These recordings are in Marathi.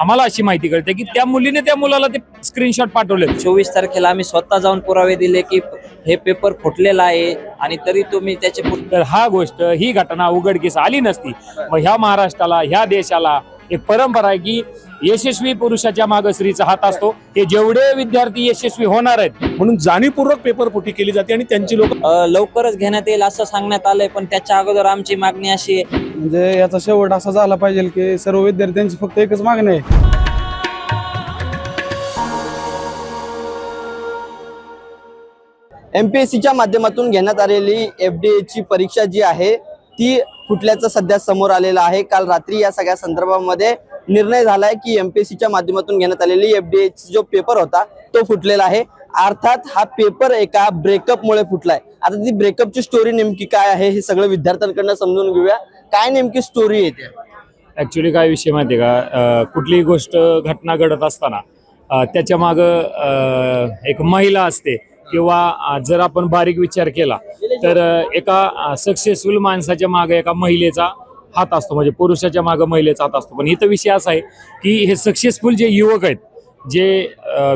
आम्हाला अशी माहिती कळते की त्या मुलीने त्या मुलाला ते स्क्रीनशॉट पाठवले। 24 तारखेला आम्ही स्वतः जाऊन पुरावे दिले की हे पेपर फुटलेला आहे आणि तरी तुम्ही त्याचे तर ही घटना उघडकीस आली नसती, मग ह्या महाराष्ट्राला, ह्या देशाला एक परंपरा आहे की यशस्वी पुरुषाच्या मागे स्त्रीचा हात असतो। हे जेवढे विद्यार्थी यशस्वी होणार आहेत म्हणून जाणीवपूर्वक पेपर फुटी केली जाते आणि त्यांची लोक लवकरच घेण्यात येईल असं सांगण्यात आलंय, पण त्याच्या अगोदर आमची मागणी अशी आहे म्हणजे याचा शेवट असा झाला पाहिजे की सर्व विद्यार्थ्यांची फक्त एकच मागणी आहे। MPSCच्या माध्यमातून घेण्यात आलेली FDA ची परीक्षा जी आहे ती फुटल्याचं सध्या समोर आलेलं आहे। काल रात्री या सगळ्या संदर्भामध्ये निर्णय झालाय की MPSCच्या माध्यमातून घेण्यात आलेली FDA जो पेपर होता तो फुटलेला आहे। अर्थात हा पेपर एका ब्रेकअपमुळे फुटलाय। आता ती ब्रेकअपची स्टोरी नेमकी काय आहे हे सगळं विद्यार्थ्यांकडून समजून घेऊया। काय नेमकी स्टोरी येते? ऍक्च्युली काय विषय माहिती का, कुठलीही गोष्ट घटना घडत असताना त्याच्या माग एक महिला असते किंवा जर आपण बारीक विचार केला तर एका सक्सेसफुल माणसाच्या मागे एका महिलेचा हात असतो, म्हणजे पुरुषाच्या मागे महिलेचा हात असतो। पण इथं विषय असा आहे की हे सक्सेसफुल जे युवक आहेत, जे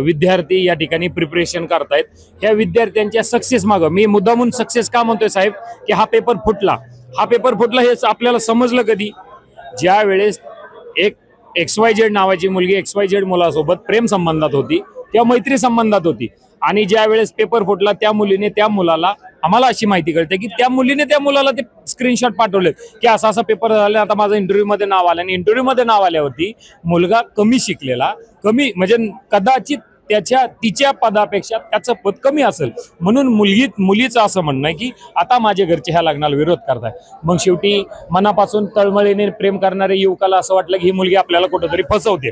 विद्यार्थी या ठिकाणी प्रिपरेशन करतायत, ह्या विद्यार्थ्यांच्या सक्सेस मागं मी मुद्दामून सक्सेस का म्हणतोय साहेब की हा पेपर फुटला हे आपल्याला समजलं कधी? ज्या वेळेस एक XYZ नावाची मुलगी XYZ मुलासोबत प्रेम संबंधात होती, त्या मैत्री संबंधात होती, आणि ज्या वेळेस पेपर फुटला त्या मुलीने त्या मुलाला, आम्हाला अशी माहिती कळते की त्या मुलीने त्या मुलाला ते स्क्रीनशॉट पाठवले की असा पेपर झाला, आता माझं इंटरव्ह्यू मध्ये नाव आलं, आणि इंटरव्ह्यू मध्ये नाव आल्यावरती मुलगा कमी शिकलेला, म्हणजे कदाचित तिच्या पदापेक्षा त्याचं पद कमी असेल, म्हणून मुलीचं असं म्हणणं आहे की आता माझ्या घरचे ह्या लग्नाला विरोध करताय। मग शेवटी मनापासून तळमळीने प्रेम करणाऱ्या युवकाला असं वाटलं की ही मुलगी आपल्याला कुठंतरी फसवते।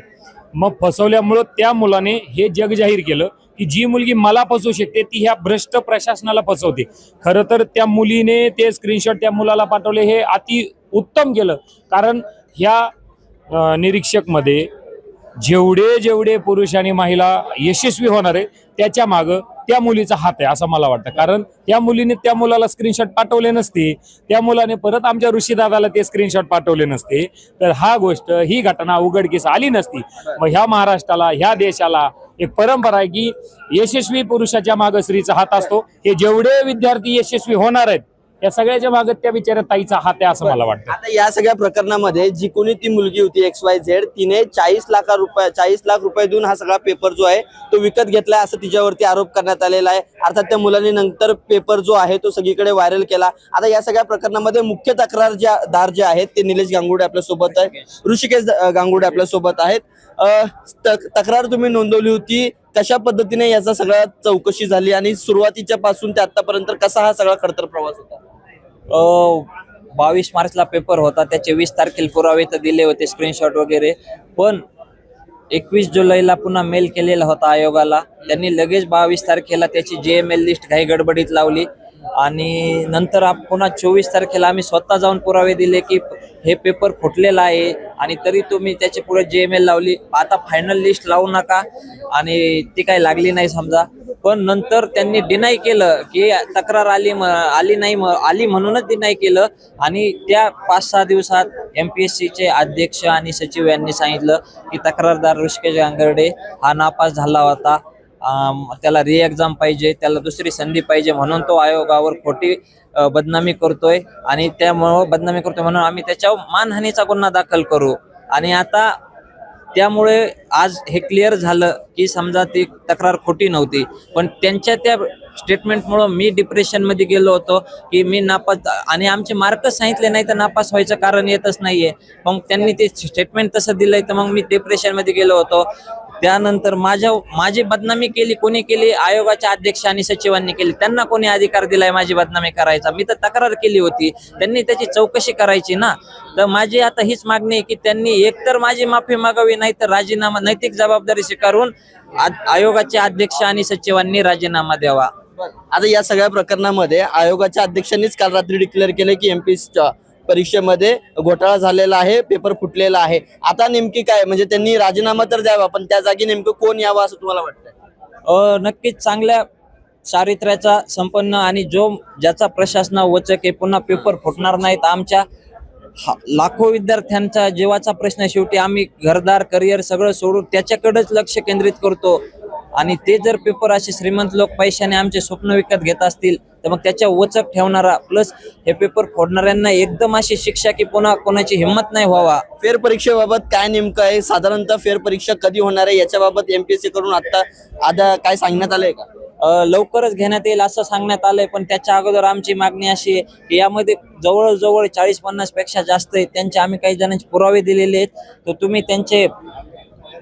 मग फसवल्यामुळं त्या मुलाने हे जग जाहीर केलं की जी मुलगी मला फसवू शकते ती ह्या भ्रष्ट प्रशासनाला फसवते। खरं तर त्या मुलीने ते स्क्रीनशॉट त्या मुलाला पाठवले हे अति उत्तम केलं, कारण ह्या निरीक्षक मध्ये जेवढे पुरुष आणि महिला यशस्वी होणार आहे त्याच्या मागं त्या मुलीचा हात आहे असं मला वाटतं। कारण त्या मुलीने त्या मुलाला स्क्रीनशॉट पाठवले नसते, त्या मुलाने परत आमच्या ऋषीदादाला ते स्क्रीनशॉट पाठवले नसते, तर ही घटना उघडकीस आली नसती। मग ह्या महाराष्ट्राला, ह्या देशाला एक परंपरा आहे की यशस्वी पुरुषाच्या मागे स्त्रीचा हात असतो। हे जेवढे विद्यार्थी यशस्वी होणार आहेत या सगळ्याच्या मागे त्या बिचाऱ्या ताईचा हात आहे असं मला वाटतं। आता या सगळ्या प्रकरणामध्ये जी कोणी ती मुलगी होती XYZ, तिने 40 लाख रुपये देऊन हा सगळा पेपर जो आहे तो विकत घेतलाय असं तिच्यावरती आरोप करण्यात आलेला आहे। अर्थात त्या मुलांनी नंतर पेपर जो आहे तो सगळीकडे व्हायरल केला। आता या सगळ्या प्रकरणामध्ये मुख्य तक्रारदार जे आहेत ते निलेश गांगुर्डे आपल्या सोबत आहे, ऋषिकेश गांगुर्डे आपल्या सोबत आहेत। तक्रार तुम्ही नोंदवली होती, कशा पद्धतीने याचा सगळा चौकशी झाली आणि सुरुवातीच्या पासून ते आतापर्यंत कसा हा सगळा खडतर प्रवास होता? 22 मार्चला पेपर होता, त्याचे 20 तारखेला पुरावे तर दिले होते, स्क्रीनशॉट वगैरे, पण 21 जुलैला पुन्हा मेल केलेला होता आयोगाला। त्यांनी लगेच 22 तारखेला त्याची JML लिस्ट काही गडबडीत लावली आणि नंतर पुन्हा 24 तारखेला आम्ही स्वतः जाऊन पुरावे दिले की हे पेपर फुटलेला आहे आणि तरी तुम्ही त्याची पुढे JML लावली। आता फायनल लिस्ट लावू नका, आणि ती काही लागली नाही समजा, पण नंतर त्यांनी डिनाय केलं की तक्रार आली आली म्हणूनच डिनाय केलं। आणि त्या 5-6 दिवसात MPSCचे अध्यक्ष आणि सचिव यांनी सांगितलं की तक्रारदार ऋषिकेश गांगुर्डे हा नापास झाला होता, त्याला री एक्झाम पाहिजे, त्याला दुसरी संधी पाहिजे, म्हणून तो आयोगावर खोटी बदनामी करतोय आणि म्हणून आम्ही त्याच्यावर मानहानीचा गुन्हा दाखल करू। आणि आता त्यामुळे आज हे क्लिअर झालं की समजा ती तक्रार खोटी नव्हती, पण त्यांच्या त्या स्टेटमेंटमुळे मी डिप्रेशनमध्ये गेलो होतो की मी नापास, आणि आमचे मार्कच सांगितले नाही तर नापास व्हायचं कारण येतच नाहीये। मग त्यांनी ते स्टेटमेंट तसं दिलंय तर मग मी डिप्रेशनमध्ये गेलो होतो। त्यानंतर माझी बदनामी कोणी केली? आयोगाच्या अध्यक्ष आणि सचिवांनी केली। त्यांना कोणी अधिकार दिलाय माझी बदनामी करायचा? मी तर तक्रार केली होती, त्यांनी त्याची चौकशी करायची ना। तर माझी आता हीच मागणी आहे की त्यांनी एकतर माझी माफी मागावी, नाही तर राजीनामा, नैतिक जबाबदारी स्वीकारून आयोगाचे अध्यक्ष आणि सचिवांनी राजीनामा द्यावा। आता या सगळ्या प्रकरणामध्ये आयोगाच्या अध्यक्षांनीच काल रात्री डिक्लेअर केले की MPSCच्या परीक्षेमध्ये घोटाळा झालेला आहे, पेपर फुटलेला आहे। आता नेमकी काय, म्हणजे त्यांनी राजीनामा तर द्यावा, पण त्या जागी नेमकं कोण यावं असं तुम्हाला वाटतंय? नक्कीच चांगल्या चारित्र्याचा संपन्न आणि ज्याचा प्रशासना वचक आहे, पुन्हा पेपर फुटणार नाहीत, आमच्या लाखो विद्यार्थ्यांचा जीवाचा प्रश्न आहे. शेवटी आम्ही घरदार करिअर सगळं सोडून त्याच्याकडेच लक्ष केंद्रित करतो आणि ते जर पेपर असे श्रीमंत लोक पैशाने आमचे स्वप्न विकत घेत असतील तर मग त्याच्या वचक ठेवणारा प्लस हे पेपर फोडणाऱ्यांना एकदम अशी शिक्षा की पुन्हा कोणाची हिंमत नाही व्हावा. फेरपरीक्षेबाबत काय नेमकं आहे, साधारणतः फेरपरीक्षा कधी होणार आहे याच्याबाबत एमपीएससी कडून आता काय सांगण्यात आलंय का? लवकरच घेण्यात येईल असं सांगण्यात आलंय, पण त्याच्या अगोदर आमची मागणी अशी आहे की यामध्ये जवळजवळ 40-50 पेक्षा जास्त आहेत. त्यांचे आम्ही काही जणांचे पुरावे दिलेले आहेत, तर तुम्ही त्यांचे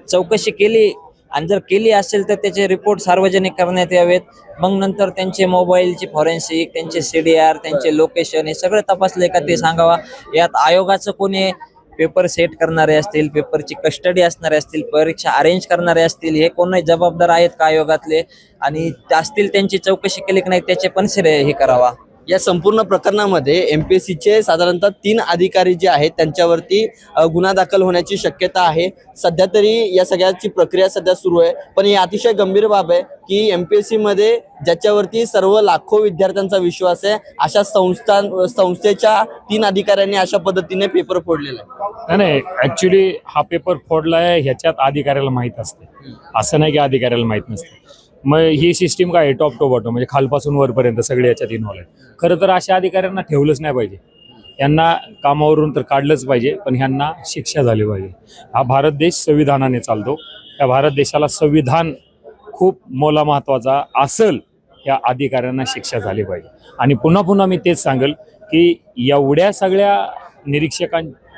चौकशी केली आणि जर केली असेल तर त्याचे रिपोर्ट सार्वजनिक करण्यात यावेत. मग नंतर त्यांचे मोबाईलची फॉरेन्सिक, त्यांचे CDR, त्यांचे लोकेशन हे सगळं तपासले का ते सांगावा. यात आयोगाचं कोणी पेपर सेट करणारे असतील, पेपरची कस्टडी असणारे असतील, परीक्षा अरेंज करणारे असतील, हे कोणी जबाबदार आहेत का आयोगातले आणि असतील त्यांची चौकशी केली की नाही त्याचे पण हे करावा. या संपूर्ण प्रकरणामध्ये एमपीएससीचे साधारणतः 3 अधिकारी जे आहेत त्यांच्यावरती गुन्हा दाखल होण्याची शक्यता आहे. सध्या तरी या सगळ्याची प्रक्रिया सध्या सुरू आहे, पण ही अतिशय गंभीर बाब आहे की एमपीएससी मध्ये ज्याच्यावरती सर्व लाखो विद्यार्थ्यांचा विश्वास आहे अशा संस्थेच्या 3 अधिकाऱ्यांनी अशा पद्धतीने पेपर फोडलेला आहे. नाही, ऍक्च्युली हा पेपर फोडलाय ह्याच्यात अधिकाऱ्याला माहीत असते, असं नाही की अधिकाऱ्याला माहीत नसते. मग ही सिस्टीम काय टॉप टू बॉटम म्हणजे खालपासून वरपर्यंत सगळे याच्यात इन्व्हॉल्व आहे. खरं तर अशा अधिकाऱ्यांना ठेवलंच नाही पाहिजे, यांना कामावरून तर काढलंच पाहिजे, पण ह्यांना शिक्षा झाली पाहिजे. हा भारत देश संविधानाने चालतो, या भारत देशाला संविधान खूप मोला महत्वाचा असेल, या अधिकाऱ्यांना शिक्षा झाली पाहिजे. आणि पुन्हा पुन्हा मी तेच सांगेल की एवढ्या सगळ्या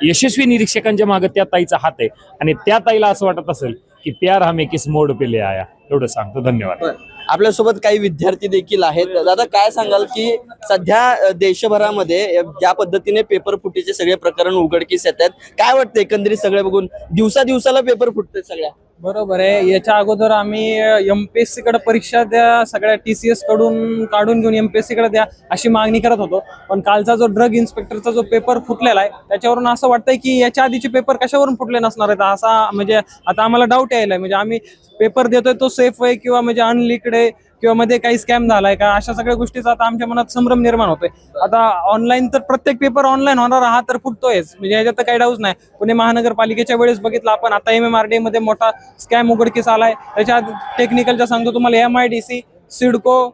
यशस्वी निरीक्षकांच्या मागे त्या ताईचा हात आहे आणि त्या ताईला असं वाटत असेल की प्यार हमें किस मोड पे ले आया. एवढं सांगतो. धन्यवाद. आपल्यासोबत काही विद्यार्थी देखील आहेत. दादा, काय सांगाल की सध्या देशभरामध्ये ज्या पद्धतीने पेपर फुटीचे सगळे प्रकरण उघडकीस येत आहेत, काय वाटतं एकंदरीत सगळे बघून? दिवसाला पेपर फुटतात सगळ्या. बरोबर आहे. याच्या अगोदर आम्ही एमपीएससी कडे परीक्षा द्या, सगळ्या TCS कडून काढून घेऊन एमपीएससी कडे द्या अशी मागणी करत होतो. पण कालचा जो ड्रग इन्स्पेक्टरचा जो पेपर फुटलेला आहे त्याच्यावरून असं वाटतंय की याच्या आधीचे पेपर कशावरून फुटले नसणार आहेत असा म्हणजे आता आम्हाला डाऊट यायलाय. म्हणजे आम्ही पेपर देतोय तो सेफ आहे किंवा म्हणजे अनलिक्ड आहे किंवा मध्ये काही स्कॅम झालाय का, अशा सगळ्या गोष्टीचा आता आमच्या मनात संभ्रम निर्माण होतोय. आता ऑनलाईन तर प्रत्येक पेपर ऑनलाईन होणार हा तर फुटतोयच, म्हणजे याच्यात तर काही डाऊट नाही. पुणे महानगरपालिकेच्या वेळेस बघितलं आपण, आता MMRDA मध्ये मोठा स्कॅम उघडकीस आलाय. त्याच्यात टेक्निकलच्या सांगतो तुम्हाला, MIDC, सिडको,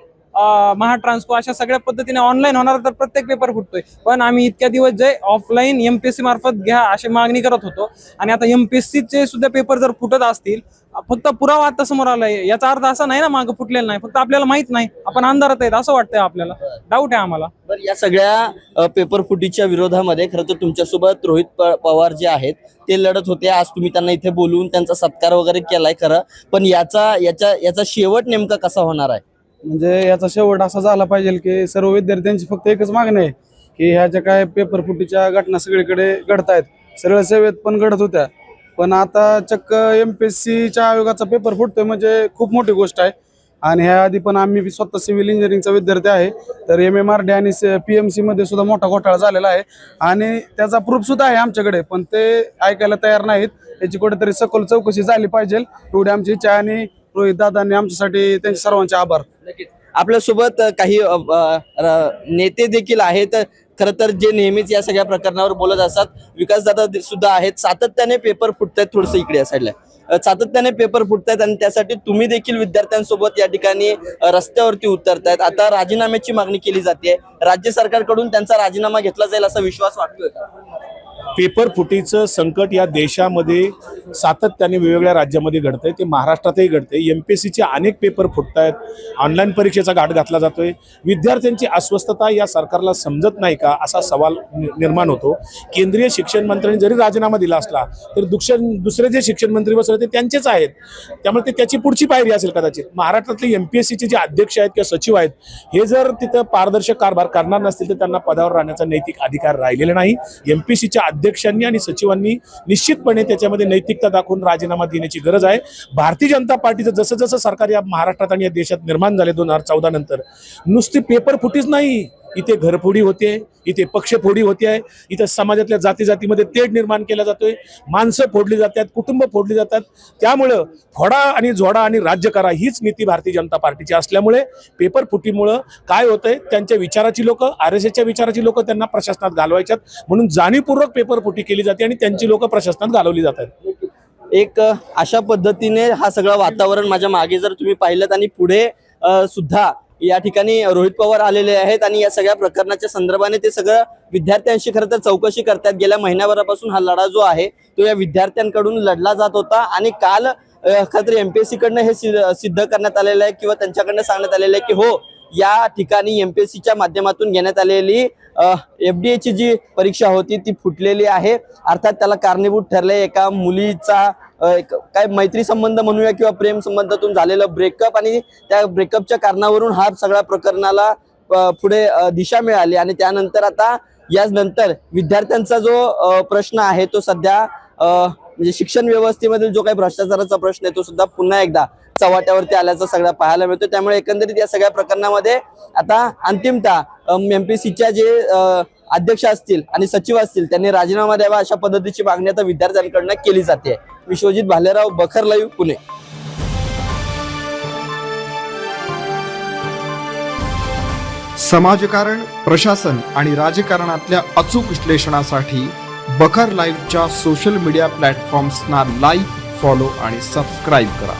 महाट्रान्सको अशा सगळ्या पद्धतीने ऑनलाईन होणार तर प्रत्येक पेपर फुटतोय. पण आम्ही इतक्या दिवस जे ऑफलाईन एमपीएससी मार्फत घ्या अशी मागणी करत होतो आणि आता एमपीएससीचे सुद्धा पेपर जर फुटत असतील, फक्त पुरावा आता समोर आलाय, याचा अर्थ असा नाही ना मागं फुटलेला नाही, फक्त आपल्याला माहित नाही, आपण अंधारात आहेत असं वाटतंय आपल्याला. डाऊट आहे आम्हाला. बरं, या सगळ्या पेपर फुटीच्या विरोधामध्ये खरं तर तुमच्यासोबत रोहित पवार जे आहेत ते लढत होते. आज तुम्ही त्यांना इथे बोलवून त्यांचा सत्कार वगैरे केलाय खरं, पण याचा शेवट नेमका कसा होणार आहे? म्हणजे याचा शेवट असा झाला पाहिजे की सर्व विद्यार्थ्यांची फक्त एकच मागणी आहे की ह्या ज्या काय पेपर फुटीच्या घटना सगळीकडे घडतायत, सरळ सेवेत पण घडत होत्या, पण आता चक्क एमपीएससीच्या आयोगाचा पेपर फुटतोय म्हणजे खूप मोठी गोष्ट आहे. आणि ह्या आधी पण आम्ही स्वतः सिव्हिल इंजिनिअरिंगचा विद्यार्थी आहे, तर MMRDA आणि PMC मध्ये सुद्धा मोठा घोटाळा झालेला आहे आणि त्याचा प्रूफ सुद्धा आहे आमच्याकडे, पण ते ऐकायला तयार नाहीत. याची कुठेतरी सखोल चौकशी झाली पाहिजे, एवढी आमची इच्छा आहे. आणि रोहित दादांनी आमच्यासाठी त्यांचे सर्वांचे आभार. आपल्यासोबत काही नेते देखील आहेत. खरं तर जे नेहमीच या सगळ्या प्रकरणावर बोलत असतात, विकासदादा सुद्धा आहेत. सातत्याने पेपर फुटतायत, थोडस इकडे या साईडला, सातत्याने पेपर फुटतायत आणि त्यासाठी तुम्ही देखील विद्यार्थ्यांसोबत या ठिकाणी रस्त्यावरती उतरतायत. आता राजीनाम्याची मागणी केली जाते, राज्य सरकारकडून त्यांचा राजीनामा घेतला जाईल असा विश्वास वाटतोय का? पेपर फुटीचं संकट या देशामध्ये सातत्याने वेगवेगळ्या राज्यामध्ये घडतंय, ते महाराष्ट्रातही घडतंय. एमपीएससीचे अनेक पेपर फुटत आहेत, ऑनलाईन परीक्षेचा घाट घातला जातोय. विद्यार्थ्यांची अस्वस्थता या सरकारला समजत नाही का असा सवाल निर्माण होतो. केंद्रीय शिक्षण मंत्र्यांनी जरी राजीनामा दिला असला तर दुसरे जे शिक्षण मंत्री बसले ते त्यांचेच आहेत, त्यामुळे ते त्याची पुढची पायरी असेल कदाचित. महाराष्ट्रातले एमपीएससीचे जे अध्यक्ष आहेत किंवा सचिव आहेत, हे जर तिथं पारदर्शक कारभार करणार नसतील तर त्यांना पदावर राहण्याचा नैतिक अधिकार राहिलेला नाही. एमपीएससीच्या अध्यक्षांनी आणि सचिवांनी निश्चितपणे त्याच्यामध्ये नैतिकता दाखवून राजीनामा देण्याची गरज आहे. भारतीय जनता पार्टीचं जसं जसं सरकार या महाराष्ट्रात आणि या देशात निर्माण झाले 2014 नंतर, नुसती पेपर फुटीच नाही, इथे घरफोडी होते, इथे पक्षफोडी होते आहे, इथे समाजातल्या जाती जातीमध्ये तेढ निर्माण केला जातोय, माणसं फोडली जातात, कुटुंब फोडली जातात. त्यामुळं फोडा आणि जोडा आणि राज्य करा हीच नीती भारतीय जनता पार्टीची असल्यामुळे पेपर फुटीमुळं काय होतंय, त्यांच्या विचाराची लोक, RSSच्या विचाराची लोक त्यांना प्रशासनात घालवायच्यात, म्हणून जाणीवपूर्वक पेपर फुटी केली जाते आणि त्यांची लोक प्रशासनात घालवली जातात. एक अशा पद्धतीने हा सगळं वातावरण माझ्या मागे जर तुम्ही पाहिलं आणि पुढे सुद्धा या ठिकाणी रोहित पवार आलेले आहेत आणि या सगळ्या प्रकरणाच्या संदर्भाने ते सगळं विद्यार्थ्यांशी खरं तर चौकशी करतात. गेल्या महिन्याभरापासून हा लढा जो आहे तो या विद्यार्थ्यांकडून लढला जात होता आणि काल खरं तर MPSC कडनं हे सिद्ध करण्यात आलेलं आहे किंवा त्यांच्याकडनं सांगण्यात आलेलं आहे की हो, या ठिकाणी MPSCच्या माध्यमातून घेण्यात आलेली FDA ची जी परीक्षा होती ती फुटलेली आहे. अर्थात त्याला कारणीभूत ठरले एका मुलीचा काय मैत्री संबंध म्हणूया किंवा प्रेम संबंधातून झालेलं ब्रेकअप आणि त्या ब्रेकअपच्या कारणावरून हा सगळ्या प्रकरणाला पुढे दिशा मिळाली आणि त्यानंतर आता याच नंतर विद्यार्थ्यांचा जो प्रश्न आहे तो सध्या म्हणजे शिक्षण व्यवस्थेमधील जो काही भ्रष्टाचाराचा प्रश्न आहे तो सुद्धा पुन्हा एकदा चव्हाट्यावरती आल्याचं सगळं पाहायला मिळतं. त्यामुळे एकंदरीत या सगळ्या प्रकरणामध्ये आता अंतिमतः MPSCच्या जे अध्यक्ष असतील आणि सचिव असतील त्यांनी राजीनामा द्यावा अशा पद्धतीची मागणी आता विद्यार्थ्यांकडून केली जाते. विश्वजित भालेराव, बखर लाईव्ह, पुणे. समाजकारण, प्रशासन आणि राजकारणातल्या अचूक विश्लेषणासाठी बखर लाईव्हच्या सोशल मीडिया प्लॅटफॉर्म्सना लाईक, फॉलो आणि सबस्क्राईब करा.